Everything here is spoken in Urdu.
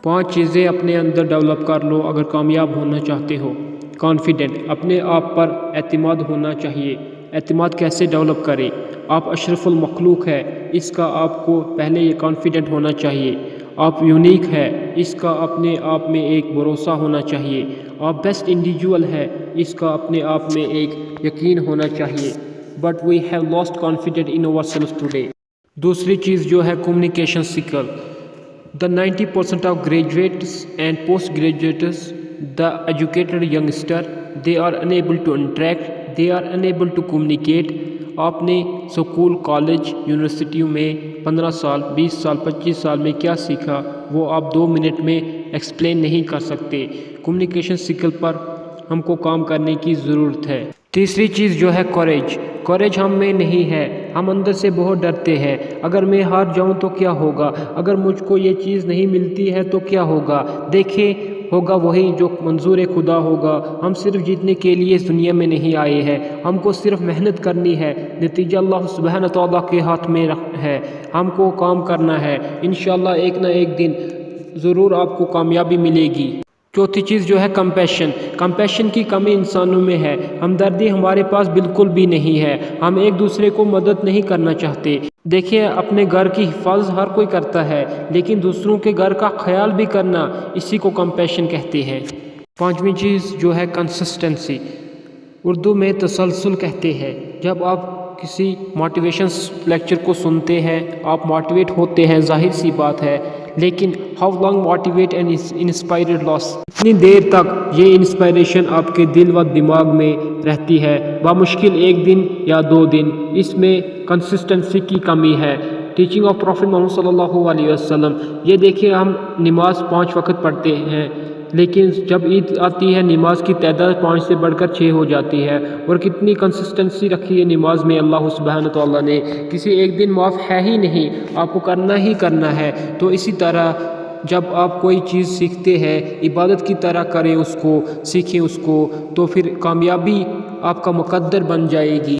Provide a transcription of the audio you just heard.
5 چیزیں اپنے اندر ڈیولپ کر لو اگر کامیاب ہونا چاہتے ہو۔ کانفیڈنٹ، اپنے آپ پر اعتماد ہونا چاہیے۔ اعتماد کیسے ڈیولپ کریں؟ آپ اشرف المخلوق ہے، اس کا آپ کو پہلے یہ کانفیڈنٹ ہونا چاہیے۔ آپ یونیک ہے، اس کا اپنے آپ میں ایک بھروسہ ہونا چاہیے۔ آپ بیسٹ انڈیویجول ہے، اس کا اپنے آپ میں ایک یقین ہونا چاہیے۔ But we have lost confident in our self today. دوسری چیز جو ہے communication skill. The 90% of graduates and postgraduates, the educated youngster, they are unable to interact, they are unable to communicate. آپ نے سکول، کالج، یونیورسٹیوں میں 15 سال، 20 سال، 25 سال میں کیا سیکھا وہ آپ 2 منٹ میں ایکسپلین نہیں کر سکتے۔ کمیونیکیشن اسکل پر ہم کو کام کرنے کی ضرورت ہے۔ تیسری چیز جو ہے کوریج۔ کوریج ہم میں نہیں ہے، ہم اندر سے بہت ڈرتے ہیں۔ اگر میں ہار جاؤں تو کیا ہوگا؟ اگر مجھ کو یہ چیز نہیں ملتی ہے تو کیا ہوگا؟ دیکھیں، ہوگا وہی جو منظور خدا ہوگا۔ ہم صرف جیتنے کے لیے اس دنیا میں نہیں آئے ہیں، ہم کو صرف محنت کرنی ہے۔ نتیجہ اللہ سبحانہ تعالیٰ کے ہاتھ میں ہے، ہم کو کام کرنا ہے۔ انشاءاللہ ایک نہ ایک دن ضرور آپ کو کامیابی ملے گی۔ چوتھی چیز جو ہے کمپیشن۔ کمپیشن کی کمی انسانوں میں ہے، ہمدردی ہمارے پاس بالکل بھی نہیں ہے، ہم ایک دوسرے کو مدد نہیں کرنا چاہتے۔ دیکھیے، اپنے گھر کی حفاظت ہر کوئی کرتا ہے، لیکن دوسروں کے گھر کا خیال بھی کرنا، اسی کو کمپیشن کہتے ہیں۔ پانچویں چیز جو ہے کنسسٹنسی، اردو میں تسلسل کہتے ہیں۔ جب آپ کسی موٹیویشن لیکچر کو سنتے ہیں، آپ موٹیویٹ ہوتے ہیں، ظاہر سی بات ہے، لیکن how long motivate and inspired last, کتنی دیر تک یہ انسپائریشن آپ کے دل و دماغ میں رہتی ہے؟ بامشکل 1 دن یا 2 دن۔ اس میں کنسسٹنسی کی کمی ہے۔ ٹیچنگ آف پروفٹ محمد صلی اللہ علیہ وسلم، یہ دیکھیں، ہم نماز 5 وقت پڑھتے ہیں، لیکن جب عید آتی ہے نماز کی تعداد 5 سے بڑھ کر 6 ہو جاتی ہے، اور کتنی کنسسٹنسی رکھی ہے نماز میں اللہ سبحانہ تعالیٰ نے۔ کسی ایک دن معاف ہے ہی نہیں، آپ کو کرنا ہی کرنا ہے۔ تو اسی طرح جب آپ کوئی چیز سیکھتے ہیں، عبادت کی طرح کریں اس کو، سیکھیں اس کو، تو پھر کامیابی آپ کا مقدر بن جائے گی۔